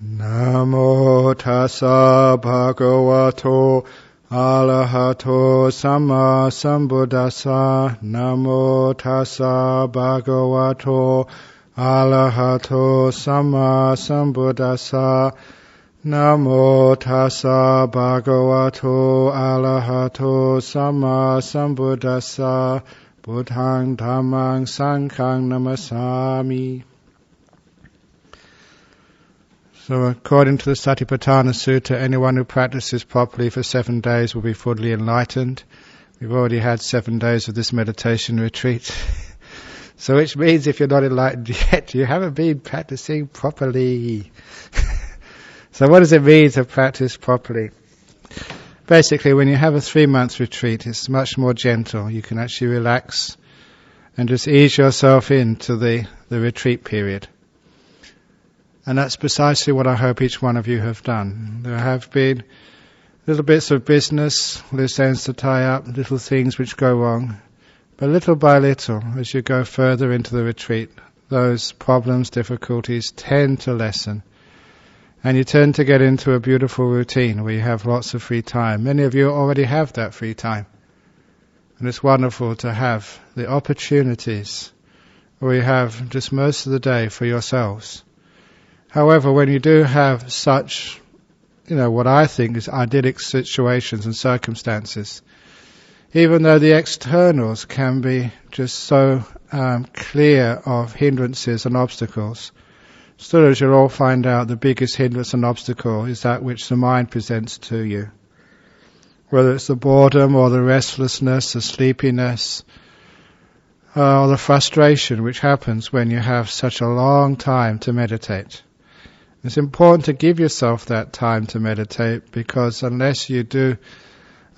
Namo tassa bhagavato arahato samma sambuddhassa. Namo tassa bhagavato arahato samma sambuddhassa. Namo tassa bhagavato arahato samma sambuddhassa. Buddhaṃ Dhammaṃ Sanghaṃ Namasami. So according to the Satipatthana Sutta, anyone who practices properly for 7 days will be fully enlightened. We've already had 7 days of this meditation retreat. So which means if you're not enlightened yet, you haven't been practicing properly. So what does it mean to practice properly? Basically, when you have a 3-month retreat, it's much more gentle. You can actually relax and just ease yourself into the retreat period. And that's precisely what I hope each one of you have done. There have been little bits of business, loose ends to tie up, little things which go wrong. But little by little, as you go further into the retreat, those problems, difficulties tend to lessen. And you tend to get into a beautiful routine where you have lots of free time. Many of you already have that free time. And it's wonderful to have the opportunities where you have just most of the day for yourselves. However, when you do have such, what I think is idyllic situations and circumstances, even though the externals can be just so clear of hindrances and obstacles, still, as you'll all find out, the biggest hindrance and obstacle is that which the mind presents to you. Whether it's the boredom or the restlessness, the sleepiness, or the frustration which happens when you have such a long time to meditate. It's important to give yourself that time to meditate, because unless you do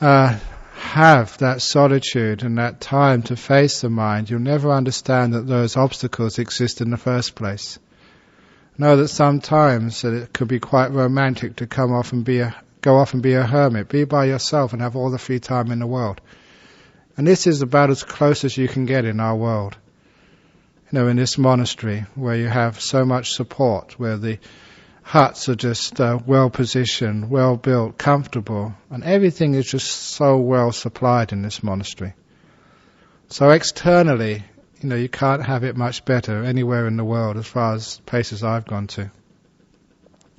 have that solitude and that time to face the mind, you'll never understand that those obstacles exist in the first place. Know that sometimes it could be quite romantic to go off and be a hermit, be by yourself and have all the free time in the world. And this is about as close as you can get in our world. In this monastery where you have so much support, where the huts are just well positioned, well built, comfortable, and everything is just so well supplied in this monastery. So externally, you can't have it much better anywhere in the world as far as places I've gone to.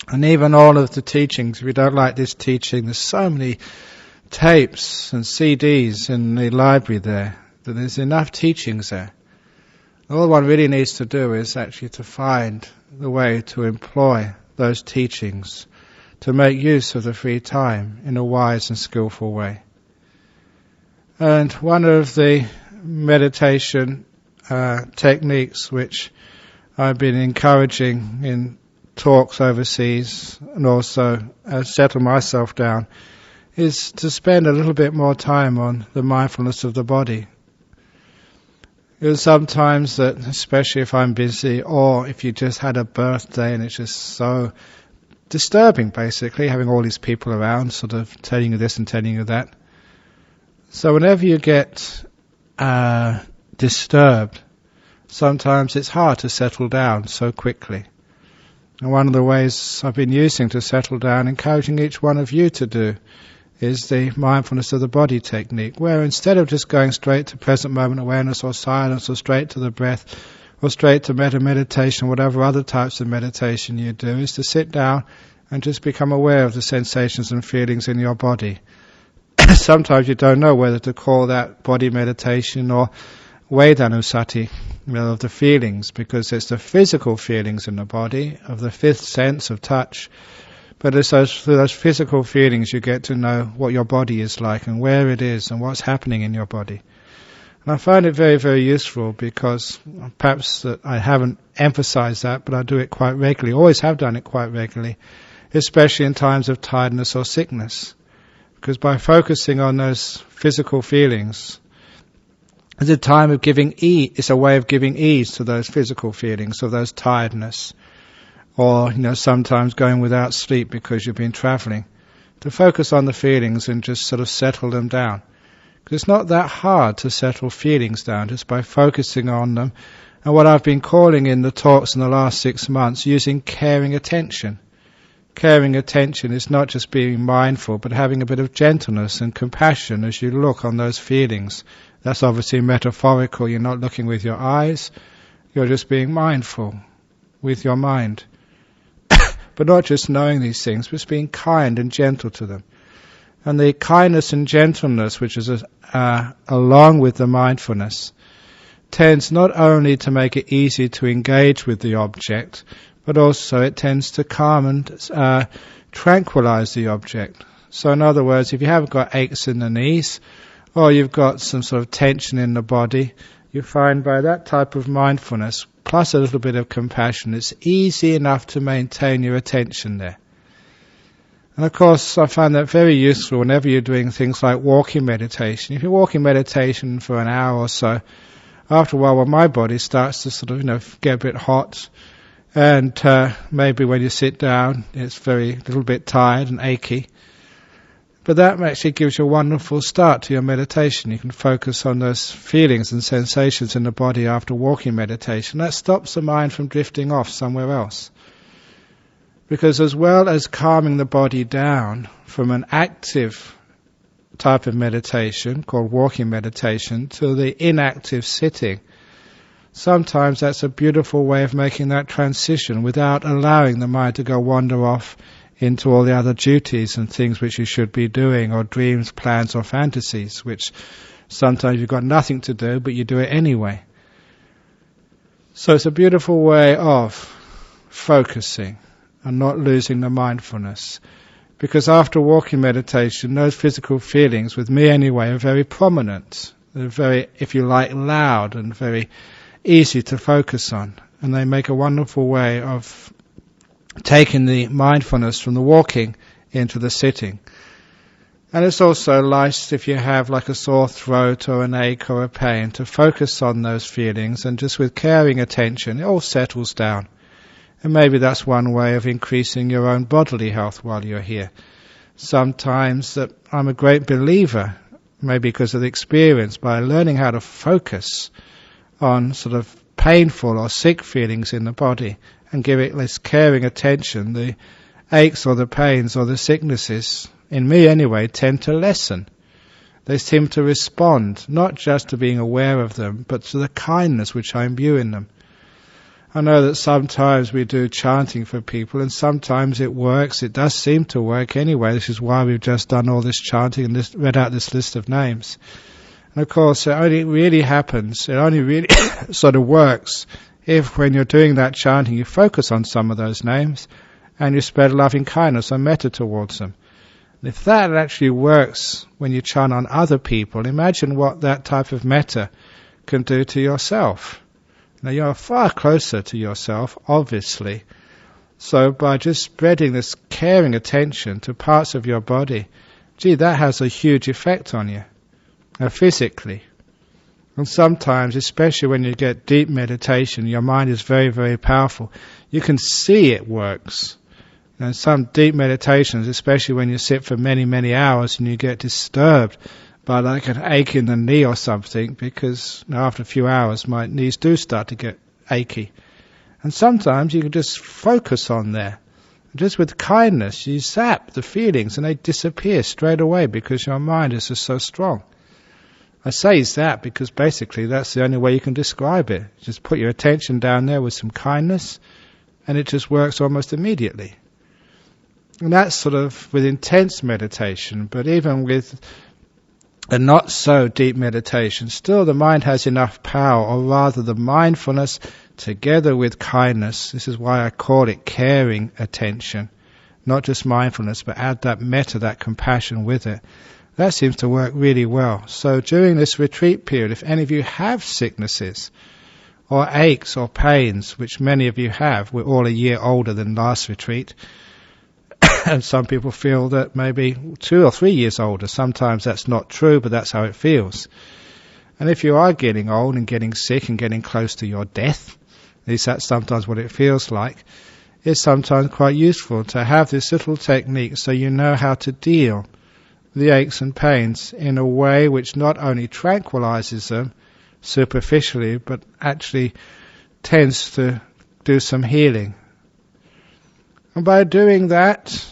And even all of the teachings, if you don't like this teaching, there's so many tapes and CDs in the library there, that there's enough teachings there. All one really needs to do is actually to find the way to employ those teachings, to make use of the free time in a wise and skillful way. And one of the meditation techniques which I've been encouraging in talks overseas and also settle myself down is to spend a little bit more time on the mindfulness of the body. Because sometimes that, especially if I'm busy or if you just had a birthday and it's just so disturbing basically, having all these people around sort of telling you this and telling you that. So whenever you get disturbed, sometimes it's hard to settle down so quickly. And one of the ways I've been using to settle down, encouraging each one of you to do, is the mindfulness of the body technique, where instead of just going straight to present moment awareness or silence or straight to the breath or straight to meditation, whatever other types of meditation you do, is to sit down and just become aware of the sensations and feelings in your body. Sometimes you don't know whether to call that body meditation or Vedanusati, of the feelings, because it's the physical feelings in the body, of the fifth sense of touch. But it's through those physical feelings you get to know what your body is like and where it is and what's happening in your body. And I find it very, very useful because perhaps that I haven't emphasized that, but I do it quite regularly, always have done it quite regularly, especially in times of tiredness or sickness. Because by focusing on those physical feelings, it's a time of giving ease, it's a way of giving ease to those physical feelings of those tiredness. Or, sometimes going without sleep because you've been travelling. To focus on the feelings and just sort of settle them down. Because it's not that hard to settle feelings down just by focusing on them. And what I've been calling in the talks in the last 6 months, using caring attention. caring attention is not just being mindful, but having a bit of gentleness and compassion as you look on those feelings. That's obviously metaphorical. You're not looking with your eyes, you're just being mindful with your mind. But not just knowing these things, but just being kind and gentle to them. And the kindness and gentleness, which is along with the mindfulness, tends not only to make it easy to engage with the object, but also it tends to calm and tranquilize the object. So in other words, if you haven't got aches in the knees, or you've got some sort of tension in the body, you find by that type of mindfulness, plus a little bit of compassion, it's easy enough to maintain your attention there. And of course, I find that very useful whenever you're doing things like walking meditation. If you're walking meditation for an hour or so, after a while, well, my body starts to sort of, get a bit hot, and maybe when you sit down, it's very little bit tired and achy. But that actually gives you a wonderful start to your meditation. You can focus on those feelings and sensations in the body after walking meditation. That stops the mind from drifting off somewhere else. Because as well as calming the body down from an active type of meditation, called walking meditation, to the inactive sitting, sometimes that's a beautiful way of making that transition without allowing the mind to go wander off into all the other duties and things which you should be doing, or dreams, plans, or fantasies, which sometimes you've got nothing to do, but you do it anyway. So it's a beautiful way of focusing and not losing the mindfulness. Because after walking meditation, those physical feelings, with me anyway, are very prominent. They're very, if you like, loud and very easy to focus on. And they make a wonderful way of taking the mindfulness from the walking into the sitting. And it's also nice if you have like a sore throat or an ache or a pain to focus on those feelings, and just with caring attention it all settles down. And maybe that's one way of increasing your own bodily health while you're here. Sometimes that I'm a great believer, maybe because of the experience, by learning how to focus on sort of painful or sick feelings in the body and give it less caring attention, the aches or the pains or the sicknesses, in me anyway, tend to lessen. They seem to respond, not just to being aware of them, but to the kindness which I imbue in them. I know that sometimes we do chanting for people, and sometimes it works. It does seem to work anyway. This is why we've just done all this chanting and read out this list of names. And of course, it only really happens, it only really sort of works if when you're doing that chanting you focus on some of those names and you spread loving kindness or metta towards them. And if that actually works when you chant on other people, imagine what that type of metta can do to yourself. Now you're far closer to yourself, obviously. So by just spreading this caring attention to parts of your body, that has a huge effect on you, physically. And sometimes, especially when you get deep meditation, your mind is very, very powerful. You can see it works. And some deep meditations, especially when you sit for many, many hours and you get disturbed by like an ache in the knee or something, because after a few hours my knees do start to get achy. And sometimes you can just focus on there. Just with kindness, you zap the feelings and they disappear straight away because your mind is just so strong. I say that because basically that's the only way you can describe it. Just put your attention down there with some kindness and it just works almost immediately. And that's sort of with intense meditation, but even with a not so deep meditation, still the mind has enough power, or rather the mindfulness together with kindness. This is why I call it caring attention, not just mindfulness, but add that metta, that compassion with it. That seems to work really well. So during this retreat period, if any of you have sicknesses or aches or pains, which many of you have, we're all a year older than last retreat, and some people feel that maybe 2 or 3 years older. Sometimes that's not true, but that's how it feels. And if you are getting old and getting sick and getting close to your death, at least that's sometimes what it feels like, it's sometimes quite useful to have this little technique so you know how to deal the aches and pains in a way which not only tranquilizes them superficially, but actually tends to do some healing. And by doing that,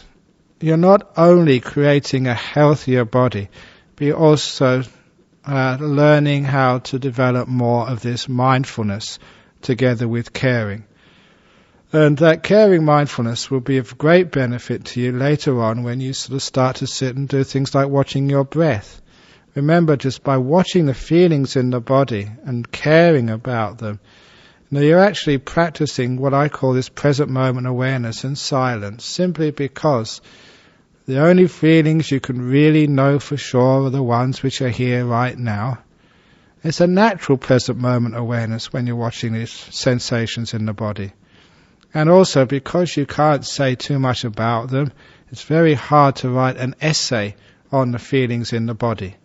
you're not only creating a healthier body, but you're also learning how to develop more of this mindfulness together with caring. And that caring mindfulness will be of great benefit to you later on when you sort of start to sit and do things like watching your breath. Remember, just by watching the feelings in the body and caring about them, you're actually practicing what I call this present moment awareness and silence, simply because the only feelings you can really know for sure are the ones which are here right now. It's a natural present moment awareness when you're watching these sensations in the body. And also, because you can't say too much about them, it's very hard to write an essay on the feelings in the body.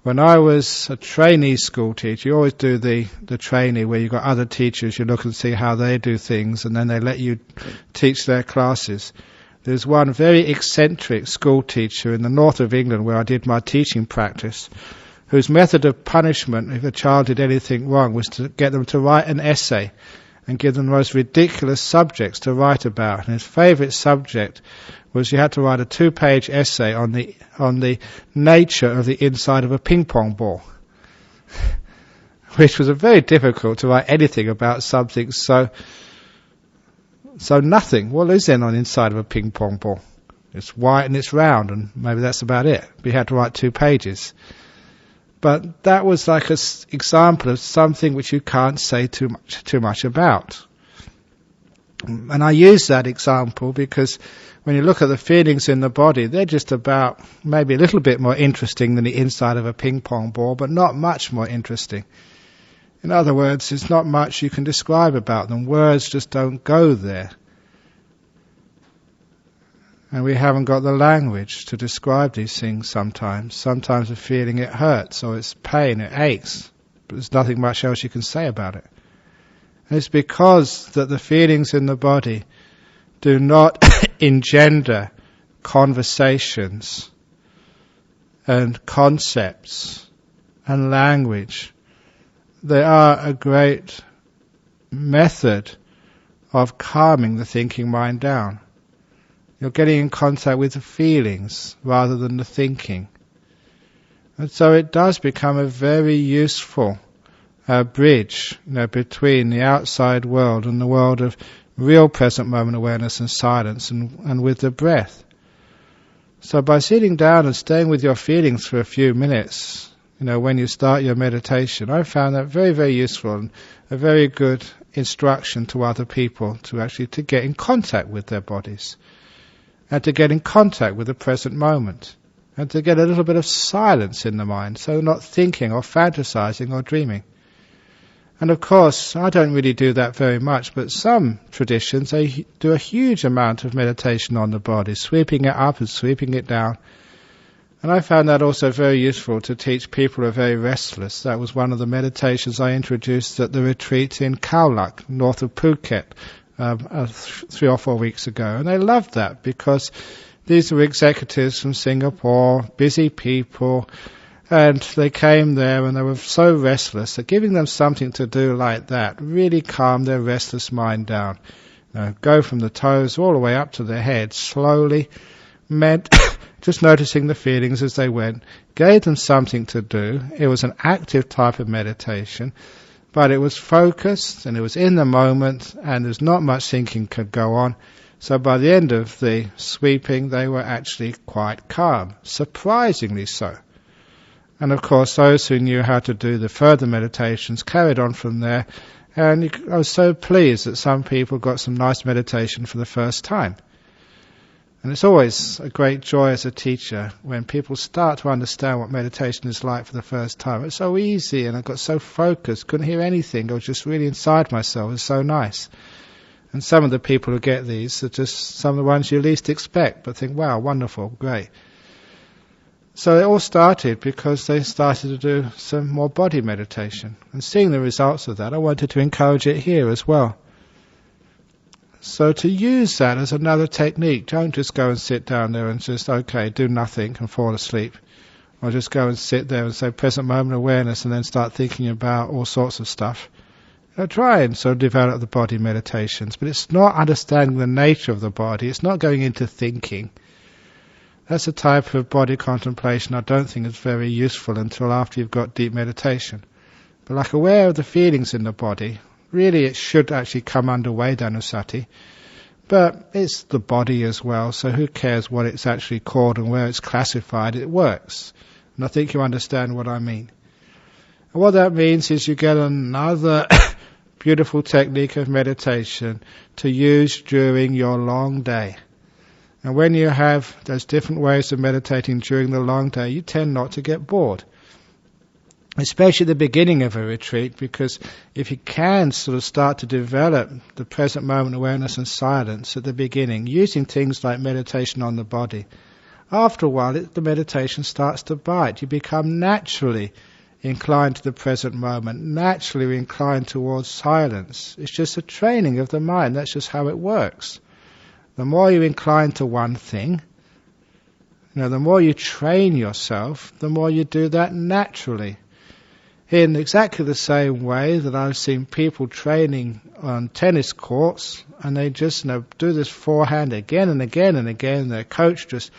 When I was a trainee school teacher, you always do the trainee where you've got other teachers, you look and see how they do things, and then they let you teach their classes. There's one very eccentric school teacher in the north of England where I did my teaching practice, whose method of punishment if a child did anything wrong was to get them to write an essay and give them the most ridiculous subjects to write about. And his favourite subject was you had to write a 2-page essay on the nature of the inside of a ping pong ball, which was very difficult to write anything about something so nothing. What is there on the inside of a ping pong ball? It's white and it's round, and maybe that's about it. We had to write 2 pages. But that was like an example of something which you can't say too much about. And I use that example because when you look at the feelings in the body, they're just about maybe a little bit more interesting than the inside of a ping pong ball, but not much more interesting. In other words, there's not much you can describe about them. Words just don't go there. And we haven't got the language to describe these things sometimes. Sometimes a feeling it hurts or it's pain, it aches, but there's nothing much else you can say about it. And it's because that the feelings in the body do not engender conversations and concepts and language. They are a great method of calming the thinking mind down. You're getting in contact with the feelings rather than the thinking. And so it does become a very useful bridge, between the outside world and the world of real present moment awareness and silence and with the breath. So by sitting down and staying with your feelings for a few minutes, when you start your meditation, I found that very, very useful and a very good instruction to other people to get in contact with their bodies and to get in contact with the present moment and to get a little bit of silence in the mind, so not thinking or fantasizing or dreaming. And of course, I don't really do that very much, but some traditions, they do a huge amount of meditation on the body, sweeping it up and sweeping it down. And I found that also very useful to teach people who are very restless. That was one of the meditations I introduced at the retreat in Khao Lak, north of Phuket, 3 or 4 weeks ago. And they loved that because these were executives from Singapore, busy people, and they came there and they were so restless that giving them something to do like that really calmed their restless mind down. Go from the toes all the way up to the head slowly, meant just noticing the feelings as they went, gave them something to do. It was an active type of meditation, but it was focused and it was in the moment and there's not much thinking could go on. So by the end of the sweeping, they were actually quite calm, surprisingly so. And of course, those who knew how to do the further meditations carried on from there. And I was so pleased that some people got some nice meditation for the first time. And it's always a great joy as a teacher when people start to understand what meditation is like for the first time. It's so easy and I got so focused, couldn't hear anything. I was just really inside myself. It was so nice. And some of the people who get these are just some of the ones you least expect, but think, wow, wonderful, great. So it all started because they started to do some more body meditation. And seeing the results of that, I wanted to encourage it here as well. So to use that as another technique, don't just go and sit down there and just, do nothing and fall asleep. Or just go and sit there and say present moment awareness and then start thinking about all sorts of stuff. try and sort of develop the body meditations, but it's not understanding the nature of the body. It's not going into thinking. That's a type of body contemplation I don't think is very useful until after you've got deep meditation. But like aware of the feelings in the body, really it should actually come under Vedanusati. But it's the body as well, so who cares what it's actually called and where it's classified, it works. And I think you understand what I mean. And what that means is you get another beautiful technique of meditation to use during your long day. And when you have those different ways of meditating during the long day, you tend not to get bored. Especially at the beginning of a retreat, because if you can sort of start to develop the present moment awareness and silence at the beginning, using things like meditation on the body, after a while the meditation starts to bite. You become naturally inclined to the present moment, naturally inclined towards silence. It's just a training of the mind. That's just how it works. The more you incline to one thing, the more you train yourself, the more you do that naturally. In exactly the same way that I've seen people training on tennis courts, and they just do this forehand again and again and again. Their coach just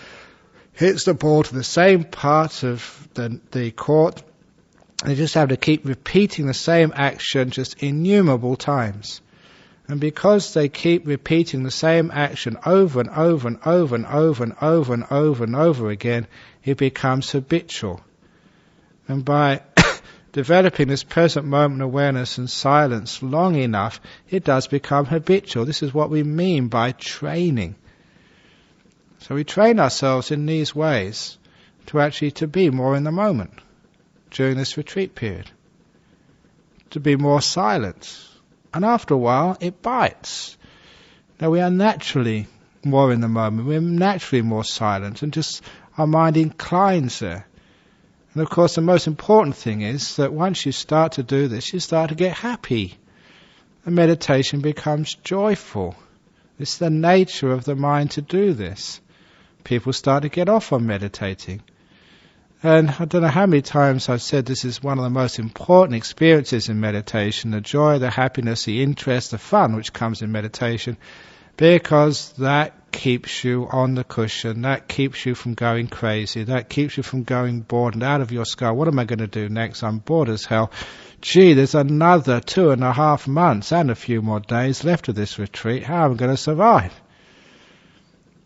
hits the ball to the same part of the court. They just have to keep repeating the same action just innumerable times. And because they keep repeating the same action over and over and over and over and over and over and over again, it becomes habitual. And by developing this present moment awareness and silence long enough, it does become habitual. This is what we mean by training. So we train ourselves in these ways to be more in the moment during this retreat period, to be more silent. And after a while, it bites. Now we are naturally more in the moment. We're naturally more silent, and just our mind inclines there. And of course, the most important thing is that once you start to do this, you start to get happy. And meditation becomes joyful. It's the nature of the mind to do this. People start to get off on meditating. And I don't know how many times I've said this is one of the most important experiences in meditation, the joy, the happiness, the interest, the fun which comes in meditation, because that keeps you on the cushion, that keeps you from going crazy, that keeps you from going bored and out of your skull. What am I going to do next? I'm bored as hell. Gee, there's another 2.5 months and a few more days left of this retreat. How am I going to survive?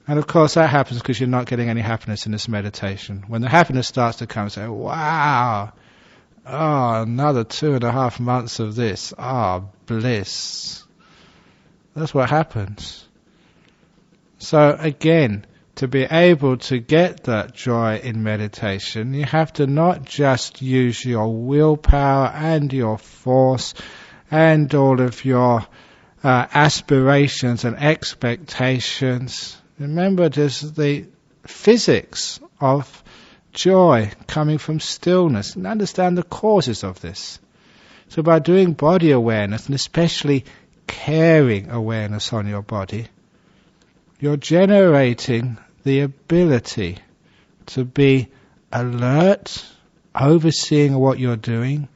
And of course that happens because you're not getting any happiness in this meditation. When the happiness starts to come, say, wow, another 2.5 months of this, bliss. That's what happens. So again, to be able to get that joy in meditation, you have to not just use your willpower and your force and all of your aspirations and expectations. Remember, there's the physics of joy coming from stillness, and understand the causes of this. So by doing body awareness, and especially caring awareness on your body, you're generating the ability to be alert, overseeing what you're doing,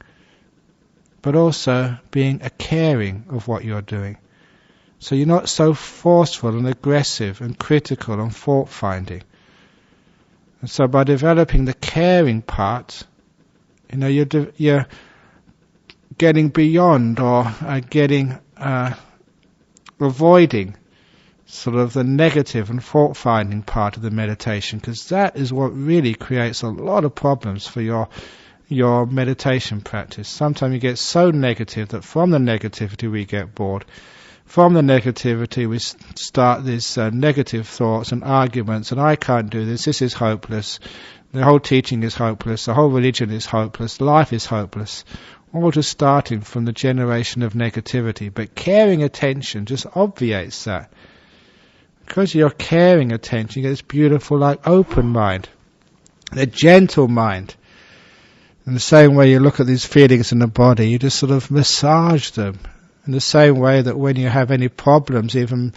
but also being a caring of what you're doing. So you're not so forceful and aggressive and critical and fault-finding. And so by developing the caring part, you're getting beyond or avoiding sort of the negative and fault-finding part of the meditation, because that is what really creates a lot of problems for your meditation practice. Sometimes you get so negative that from the negativity we get bored. From the negativity we start these negative thoughts and arguments, and I can't do this is hopeless, the whole teaching is hopeless, the whole religion is hopeless, life is hopeless. All just starting from the generation of negativity. But caring attention just obviates that. Because you're caring attention, you get this beautiful open mind, the gentle mind. In the same way you look at these feelings in the body, you just sort of massage them. In the same way that when you have any problems, even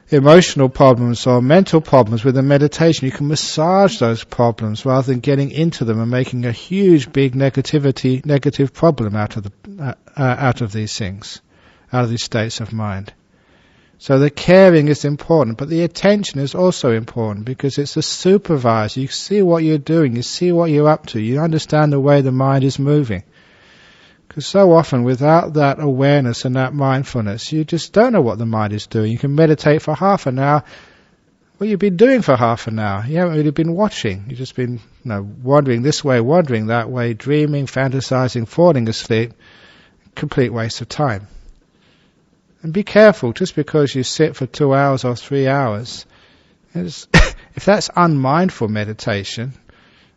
emotional problems or mental problems with a meditation, you can massage those problems rather than getting into them and making a huge, big negative problem out of these things, out of these states of mind. So the caring is important, but the attention is also important because it's a supervisor. You see what you're doing, you see what you're up to, you understand the way the mind is moving. Because so often without that awareness and that mindfulness, you just don't know what the mind is doing. You can meditate for half an hour. Well, you've been doing for half an hour. You haven't really been watching. You've just been wandering this way, wandering that way, dreaming, fantasizing, falling asleep. Complete waste of time. And be careful, just because you sit for 2 hours or 3 hours, if that's unmindful meditation,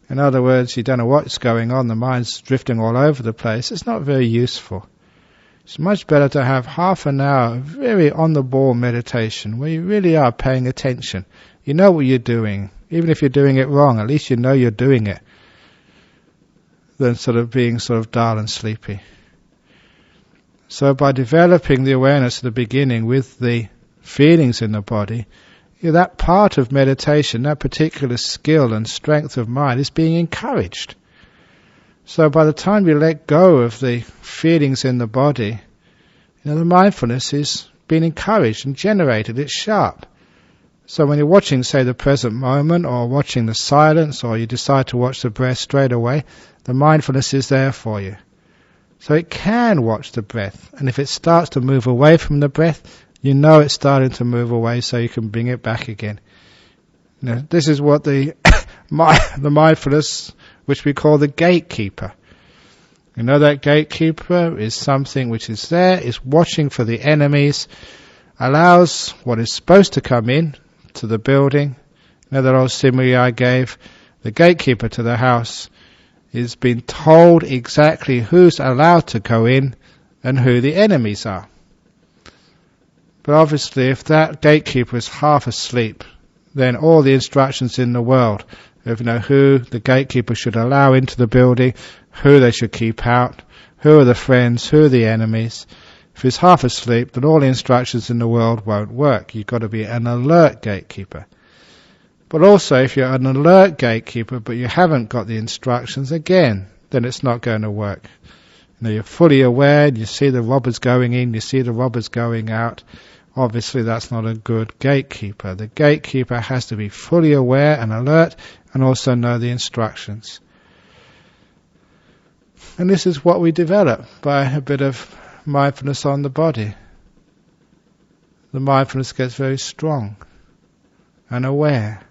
in other words, you don't know what's going on, the mind's drifting all over the place, it's not very useful. It's much better to have half an hour of very on-the-ball meditation where you really are paying attention. You know what you're doing. Even if you're doing it wrong, at least you know you're doing it, than being dull and sleepy. So by developing the awareness at the beginning with the feelings in the body, that part of meditation, that particular skill and strength of mind is being encouraged. So by the time you let go of the feelings in the body, the mindfulness is being encouraged and generated. It's sharp. So when you're watching, say, the present moment, or watching the silence, or you decide to watch the breath straight away, the mindfulness is there for you. So it can watch the breath, and if it starts to move away from the breath, you know it's starting to move away, so you can bring it back again. This is what the mindfulness, which we call the gatekeeper. That gatekeeper is something which is there, is watching for the enemies, allows what is supposed to come in to the building. That old simile I gave, the gatekeeper to the house is being told exactly who's allowed to go in and who the enemies are. But obviously if that gatekeeper is half asleep, then all the instructions in the world of who the gatekeeper should allow into the building, who they should keep out, who are the friends, who are the enemies. If he's half asleep, then all the instructions in the world won't work. You've got to be an alert gatekeeper. But also, if you're an alert gatekeeper, but you haven't got the instructions, again, then it's not going to work. You're fully aware, you see the robbers going in, you see the robbers going out. Obviously, that's not a good gatekeeper. The gatekeeper has to be fully aware and alert, and also know the instructions. And this is what we develop by a bit of mindfulness on the body. The mindfulness gets very strong and aware.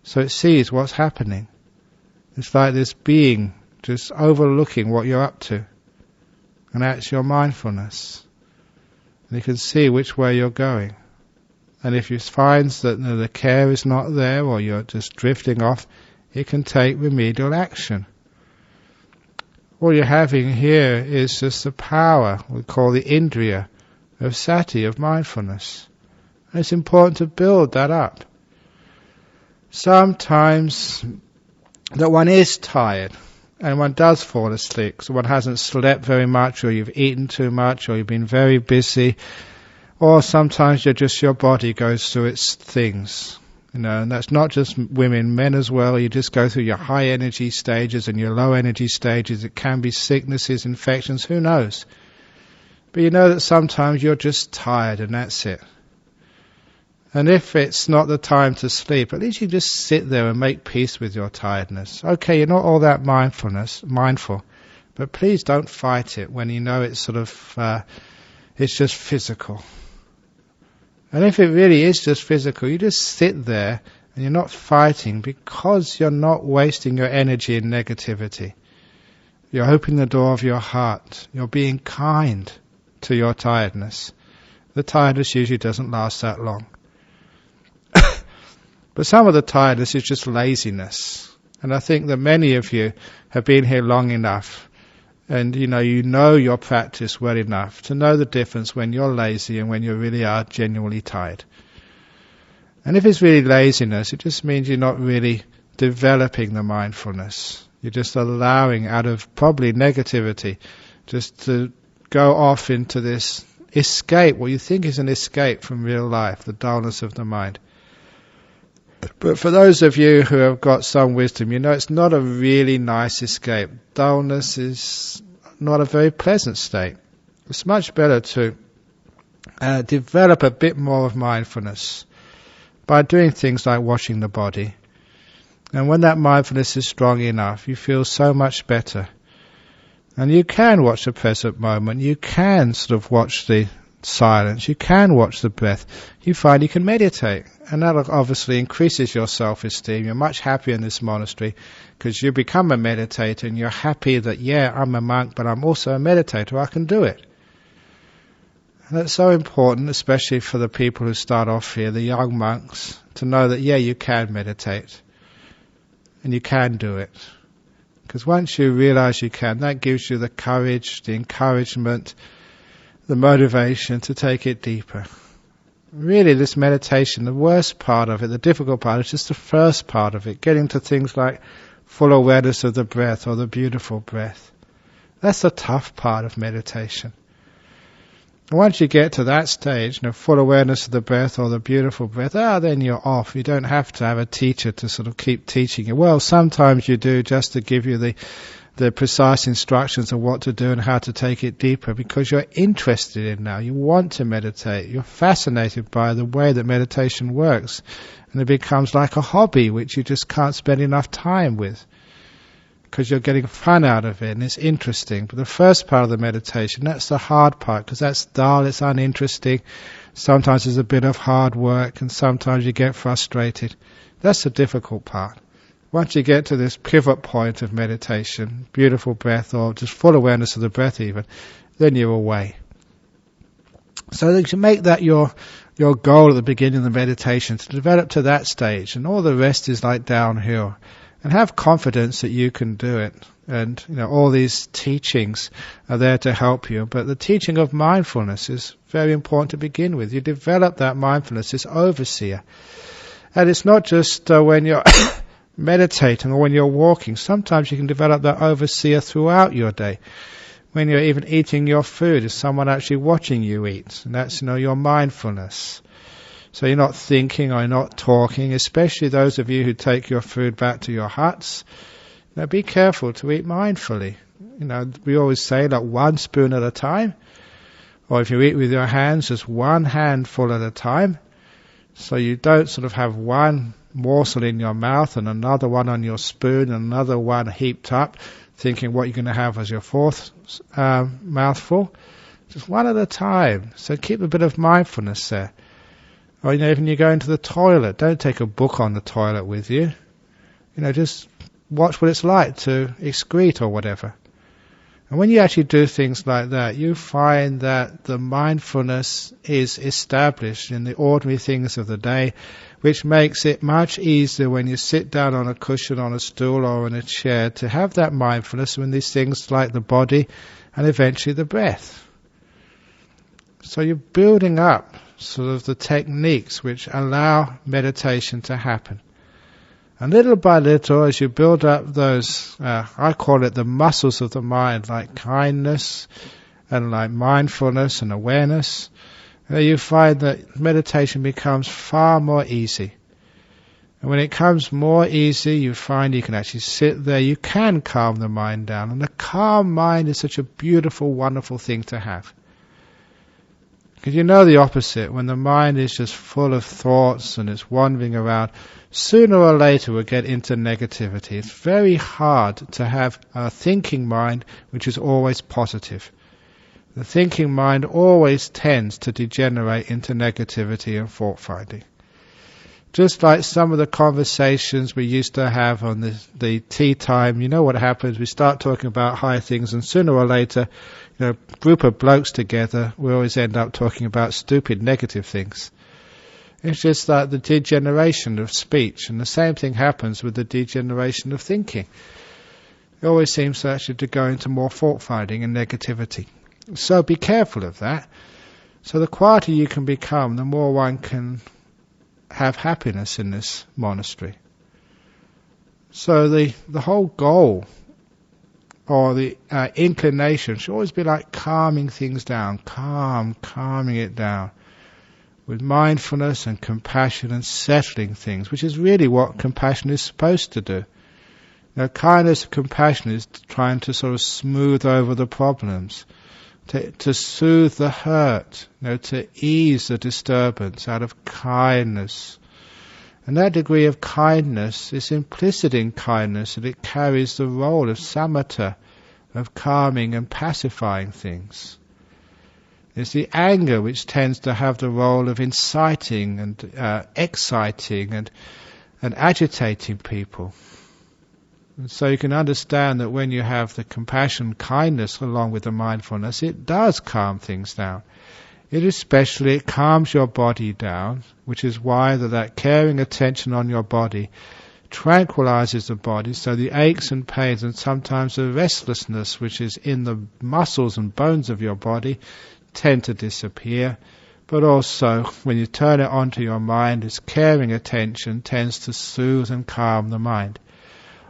So it sees what's happening. It's like this being just overlooking what you're up to. And that's your mindfulness. And you can see which way you're going. And if you find that the care is not there, or you're just drifting off, it can take remedial action. All you're having here is just the power, we call the indriya, of sati, of mindfulness. And it's important to build that up. Sometimes that one is tired and one does fall asleep, so one hasn't slept very much, or you've eaten too much, or you've been very busy, or sometimes your body goes through its things. And that's not just women, men as well. You just go through your high energy stages and your low energy stages. It can be sicknesses, infections, who knows. But you know that sometimes you're just tired, and that's it. And if it's not the time to sleep, at least you just sit there and make peace with your tiredness. Okay, you're not all that mindful, but please don't fight it when you know it's it's just physical. And if it really is just physical, you just sit there and you're not fighting, because you're not wasting your energy in negativity. You're opening the door of your heart. You're being kind to your tiredness. The tiredness usually doesn't last that long. But some of the tiredness is just laziness. And I think that many of you have been here long enough, and you know your practice well enough to know the difference when you're lazy and when you really are genuinely tired. And if it's really laziness, it just means you're not really developing the mindfulness. You're just allowing, out of probably negativity, just to go off into this escape, what you think is an escape from real life, the dullness of the mind. But for those of you who have got some wisdom, you know it's not a really nice escape. Dullness is not a very pleasant state. It's much better to develop a bit more of mindfulness by doing things like washing the body. And when that mindfulness is strong enough, you feel so much better. And you can watch the present moment. You can sort of watch the silence. You can watch the breath. You find you can meditate. And that obviously increases your self-esteem. You're much happier in this monastery because you become a meditator and you're happy that, yeah, I'm a monk, but I'm also a meditator. I can do it. And that's so important, especially for the people who start off here, the young monks, to know that, yeah, you can meditate. And you can do it. Because once you realize you can, that gives you the courage, the encouragement, the motivation to take it deeper. Really, this meditation, the worst part of it, the difficult part, is just the first part of it, getting to things like full awareness of the breath or the beautiful breath. That's the tough part of meditation. And once you get to that stage, full awareness of the breath or the beautiful breath, then you're off. You don't have to have a teacher to sort of keep teaching you. Well, sometimes you do, just to give you the precise instructions of what to do and how to take it deeper, because you're interested in now. You want to meditate. You're fascinated by the way that meditation works. And it becomes like a hobby which you just can't spend enough time with, because you're getting fun out of it and it's interesting. But the first part of the meditation, that's the hard part, because that's dull, it's uninteresting. Sometimes there's a bit of hard work and sometimes you get frustrated. That's the difficult part. Once you get to this pivot point of meditation, beautiful breath or just full awareness of the breath even, then you're away. So that you make that your goal at the beginning of the meditation, to develop to that stage, and all the rest is like downhill. And have confidence that you can do it. And all these teachings are there to help you. But the teaching of mindfulness is very important to begin with. You develop that mindfulness, this overseer. And it's not just when you're meditating or when you're walking. Sometimes you can develop that overseer throughout your day. When you're even eating your food, is someone actually watching you eat. And that's your mindfulness. So you're not thinking or you're not talking, especially those of you who take your food back to your huts. Be careful to eat mindfully. We always say like 1 spoon at a time. Or if you eat with your hands, just 1 handful at a time. So you don't sort of have one morsel in your mouth and another one on your spoon and another one heaped up, thinking what you're going to have as your 4th mouthful. Just 1 at a time. So keep a bit of mindfulness there. Or even you go into the toilet, don't take a book on the toilet with you. Just watch what it's like to excrete or whatever. And when you actually do things like that, you find that the mindfulness is established in the ordinary things of the day, which makes it much easier when you sit down on a cushion, on a stool or in a chair, to have that mindfulness when these things like the body and eventually the breath. So you're building up sort of the techniques which allow meditation to happen. And little by little, as you build up those, I call it the muscles of the mind, like kindness and like mindfulness and awareness, you find that meditation becomes far more easy. And when it comes more easy, you find you can actually sit there, you can calm the mind down. And a calm mind is such a beautiful, wonderful thing to have. Because the opposite, when the mind is just full of thoughts and it's wandering around, sooner or later we'll get into negativity. It's very hard to have a thinking mind which is always positive. The thinking mind always tends to degenerate into negativity and fault-finding. Just like some of the conversations we used to have on the tea time, what happens? We start talking about high things and sooner or later, a group of blokes together, we always end up talking about stupid negative things. It's just like the degeneration of speech, and the same thing happens with the degeneration of thinking. It always seems actually to go into more fault-finding and negativity. So be careful of that. So the quieter you can become, the more one can have happiness in this monastery. So the whole goal or the inclination should always be like calming things down, calming it down with mindfulness and compassion and settling things, which is really what compassion is supposed to do. Kindness and compassion is trying to sort of smooth over the problems, to soothe the hurt, to ease the disturbance out of kindness. And that degree of kindness is implicit in kindness, that it carries the role of samatha, of calming and pacifying things. It's the anger which tends to have the role of inciting and exciting and agitating people. And so you can understand that when you have the compassion, kindness along with the mindfulness, it does calm things down. It calms your body down, which is why that caring attention on your body tranquilizes the body, so the aches and pains and sometimes the restlessness which is in the muscles and bones of your body tend to disappear. But also, when you turn it onto your mind, this caring attention tends to soothe and calm the mind.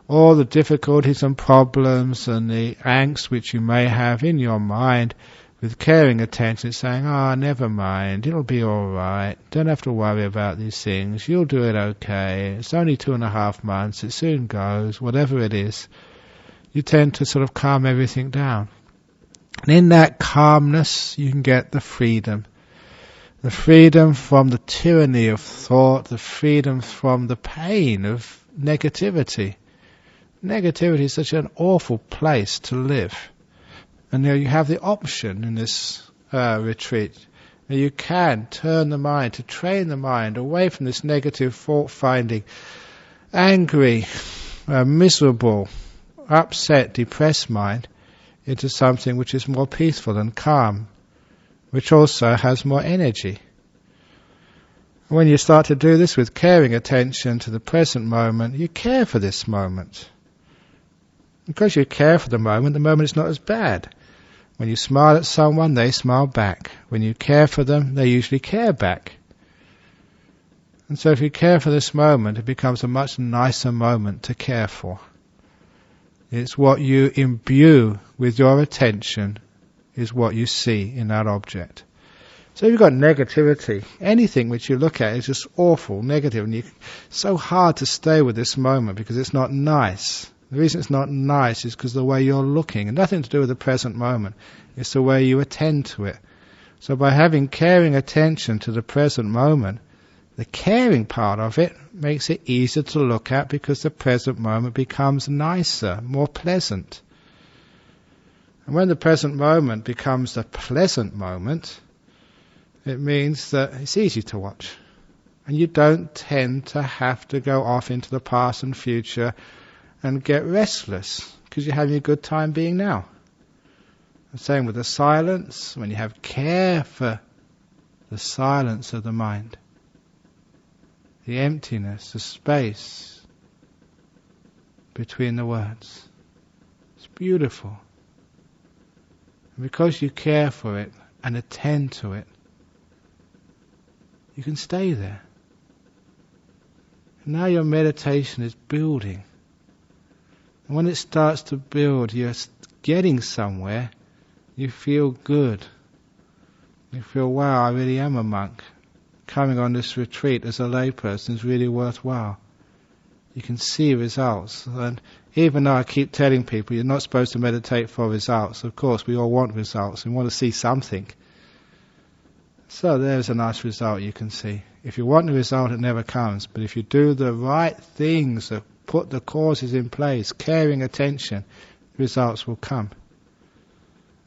All the difficulties and problems and the angst which you may have in your mind, with caring attention, saying, never mind, it'll be all right, don't have to worry about these things, you'll do it okay, it's only 2.5 months, it soon goes, whatever it is, you tend to sort of calm everything down. And in that calmness, you can get the freedom from the tyranny of thought, the freedom from the pain of negativity. Negativity is such an awful place to live. And you have the option in this retreat. You can turn the mind, to train the mind away from this negative fault-finding, angry, miserable, upset, depressed mind, into something which is more peaceful and calm, which also has more energy. When you start to do this with caring attention to the present moment, you care for this moment. Because you care for the moment is not as bad. When you smile at someone, they smile back. When you care for them, they usually care back. And so if you care for this moment, it becomes a much nicer moment to care for. It's what you imbue with your attention is what you see in that object. So if you've got negativity, anything which you look at is just awful, negative, and it's so hard to stay with this moment because it's not nice. The reason it's not nice is because the way you're looking, and nothing to do with the present moment, it's the way you attend to it. So by having caring attention to the present moment, the caring part of it makes it easier to look at because the present moment becomes nicer, more pleasant. And when the present moment becomes the pleasant moment, it means that it's easy to watch. And you don't tend to have to go off into the past and future and get restless because you're having a good time being now. The same with the silence, when you have care for the silence of the mind, the emptiness, the space between the words. It's beautiful. And because you care for it and attend to it, you can stay there. And now your meditation is building. And when it starts to build, you're getting somewhere, you feel good. You feel, wow, I really am a monk. Coming on this retreat as a layperson is really worthwhile. You can see results. And even though I keep telling people you're not supposed to meditate for results, of course we all want results. We want to see something. So there's a nice result you can see. If you want the result, it never comes. But if you do the right things, put the causes in place, caring attention, results will come.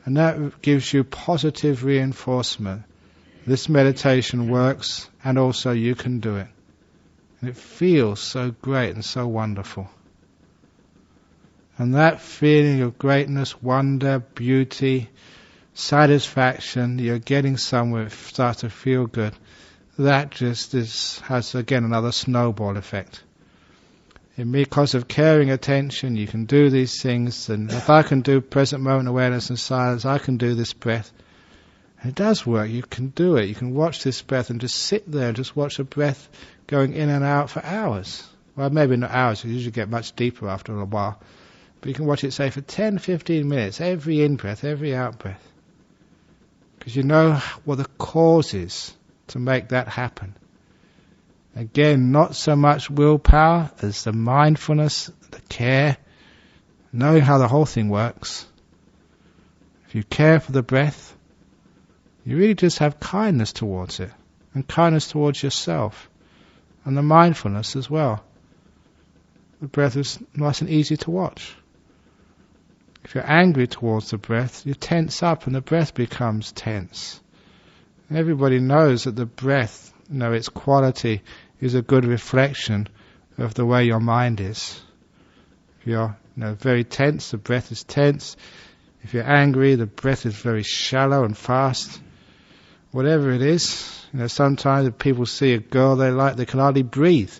And that gives you positive reinforcement. This meditation works, and also you can do it. And it feels so great and so wonderful. And that feeling of greatness, wonder, beauty, satisfaction, you're getting somewhere, start to feel good, that just has again another snowball effect. And because of caring attention, you can do these things, and if I can do present moment awareness and silence, I can do this breath. And it does work, you can do it, you can watch this breath and just sit there and just watch the breath going in and out for hours. Well, maybe not hours, you usually get much deeper after a while. But you can watch it, say, for 10, 15 minutes, every in-breath, every out-breath. Because you know what the cause is to make that happen. Again, not so much willpower as the mindfulness, the care, knowing how the whole thing works. If you care for the breath, you really just have kindness towards it, and kindness towards yourself, and the mindfulness as well. The breath is nice and easy to watch. If you're angry towards the breath, you tense up and the breath becomes tense. And everybody knows that the breath, its quality is a good reflection of the way your mind is. If you're very tense, the breath is tense. If you're angry, the breath is very shallow and fast. Whatever it is, sometimes if people see a girl they like, they can hardly breathe.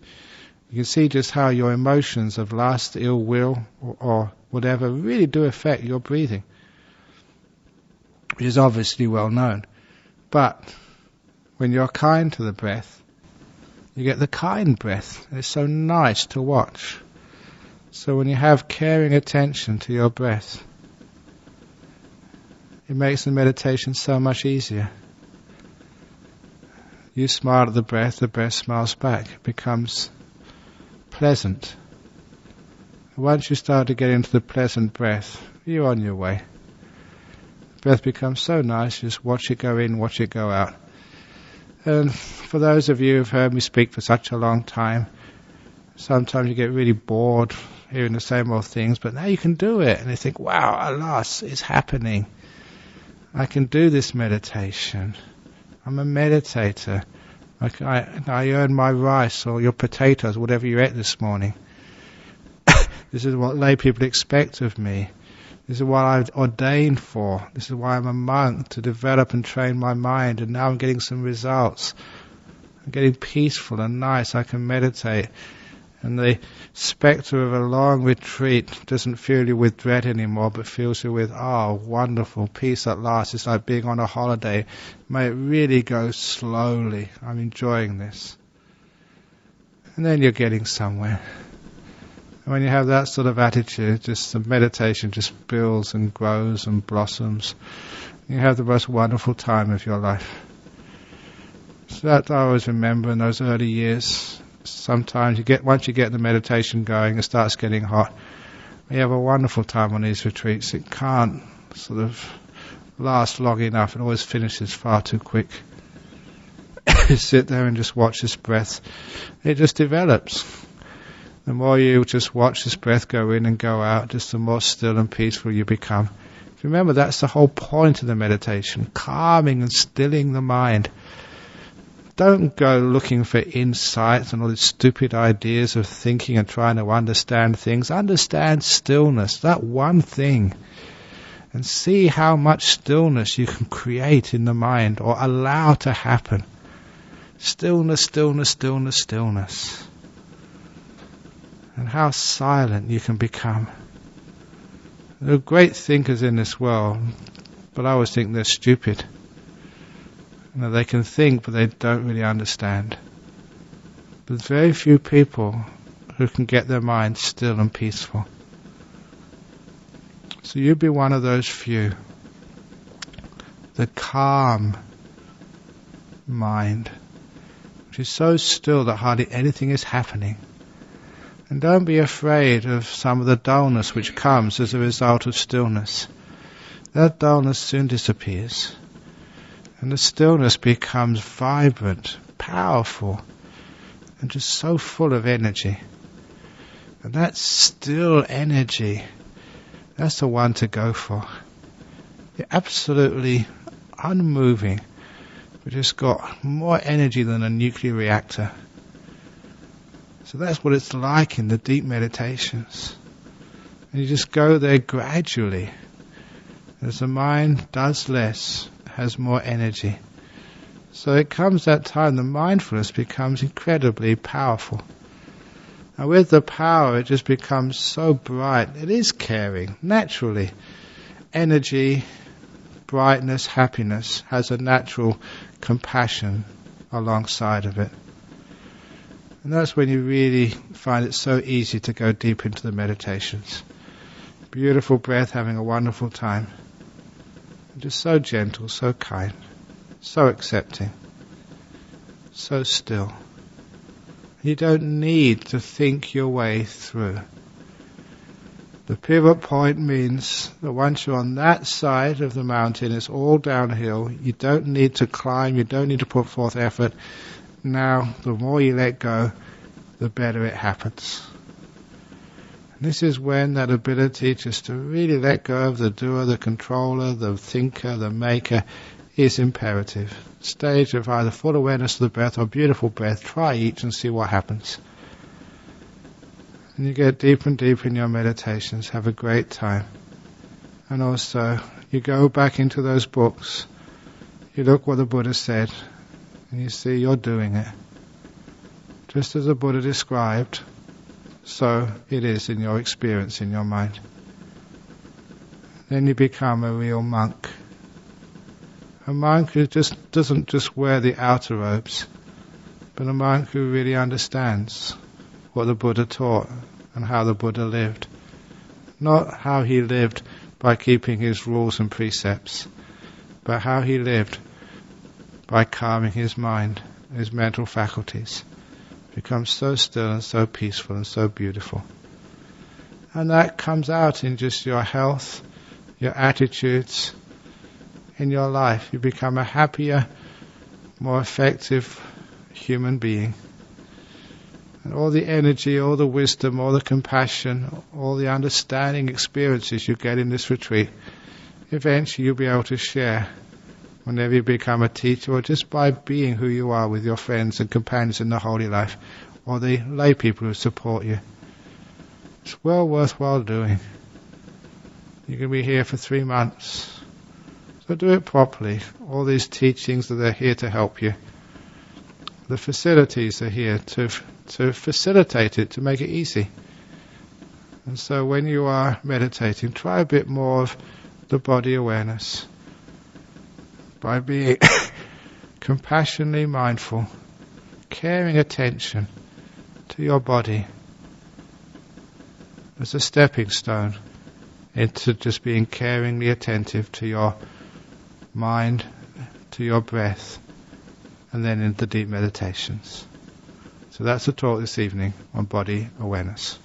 You can see just how your emotions of lust, ill will, or whatever really do affect your breathing, which is obviously well known. But when you're kind to the breath, you get the kind breath. It's so nice to watch. So when you have caring attention to your breath, it makes the meditation so much easier. You smile at the breath smiles back. It becomes pleasant. Once you start to get into the pleasant breath, you're on your way. The breath becomes so nice, you just watch it go in, watch it go out. And for those of you who've heard me speak for such a long time, sometimes you get really bored hearing the same old things, but now you can do it, and you think, wow, at last, it's happening. I can do this meditation. I'm a meditator. I earn my rice or your potatoes, whatever you ate this morning. This is what lay people expect of me. This is what I've ordained for. This is why I'm a monk, to develop and train my mind, and now I'm getting some results. I'm getting peaceful and nice. I can meditate. And the spectre of a long retreat doesn't fill you with dread anymore, but fills you with, wonderful peace at last. It's like being on a holiday. May it really go slowly. I'm enjoying this. And then you're getting somewhere. And when you have that sort of attitude, just the meditation just builds and grows and blossoms. You have the most wonderful time of your life. So that I always remember in those early years. Sometimes once you get the meditation going, it starts getting hot. You have a wonderful time on these retreats. It can't sort of last long enough. It always finishes far too quick. You sit there and just watch this breath. It just develops. The more you just watch this breath go in and go out, just the more still and peaceful you become. Remember, that's the whole point of the meditation, calming and stilling the mind. Don't go looking for insights and all these stupid ideas of thinking and trying to understand things. Understand stillness, that one thing. And see how much stillness you can create in the mind or allow to happen. Stillness, stillness, stillness, stillness. And how silent you can become. There are great thinkers in this world, but I always think they're stupid. They can think, but they don't really understand. There's very few people who can get their mind still and peaceful. So you be one of those few. The calm mind, which is so still that hardly anything is happening. And don't be afraid of some of the dullness which comes as a result of stillness. That dullness soon disappears. And the stillness becomes vibrant, powerful, and just so full of energy. And that still energy, that's the one to go for. You're absolutely unmoving, but just got more energy than a nuclear reactor. So that's what it's like in the deep meditations. And you just go there gradually. As the mind does less, has more energy. So it comes that time the mindfulness becomes incredibly powerful. And with the power it just becomes so bright. It is caring, naturally. Energy, brightness, happiness has a natural compassion alongside of it. And that's when you really find it so easy to go deep into the meditations. beautiful breath, having a wonderful time. Just so gentle, so kind, so accepting, so still. You don't need to think your way through. The pivot point means that once you're on that side of the mountain, it's all downhill. You don't need to climb, you don't need to put forth effort. Now, the more you let go, the better it happens. And this is when that ability just to really let go of the doer, the controller, the thinker, the maker is imperative. Stage of either full awareness of the breath or beautiful breath, try each and see what happens. And you get deeper and deeper in your meditations, have a great time. And also, you go back into those books, you look what the Buddha said, and you see you're doing it. Just as the Buddha described, so it is in your experience, in your mind. Then you become a real monk. A monk who doesn't just wear the outer robes, but a monk who really understands what the Buddha taught and how the Buddha lived. Not how he lived by keeping his rules and precepts, but how he lived by calming his mind, his mental faculties. Becomes so still and so peaceful and so beautiful. And that comes out in just your health, your attitudes, in your life. You become a happier, more effective human being. And all the energy, all the wisdom, all the compassion, all the understanding experiences you get in this retreat, eventually you'll be able to share whenever you become a teacher, or just by being who you are with your friends and companions in the holy life, or the lay people who support you. It's well worthwhile doing. You can be here for 3 months. So do it properly. All these teachings are here to help you. The facilities are here to facilitate it, to make it easy. And so when you are meditating, try a bit more of the body awareness. By being compassionately mindful, caring attention to your body as a stepping stone into just being caringly attentive to your mind, to your breath, and then into deep meditations. So that's the talk this evening on body awareness.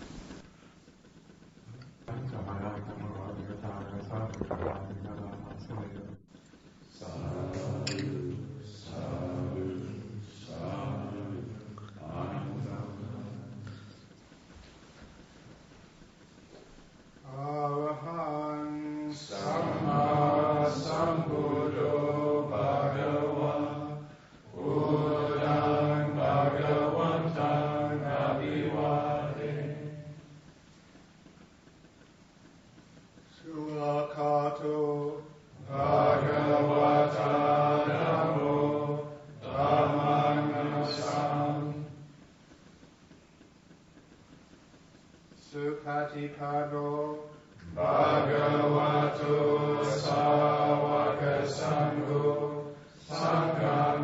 Supatipano Bhagavato Sāvaka Sangho Sangha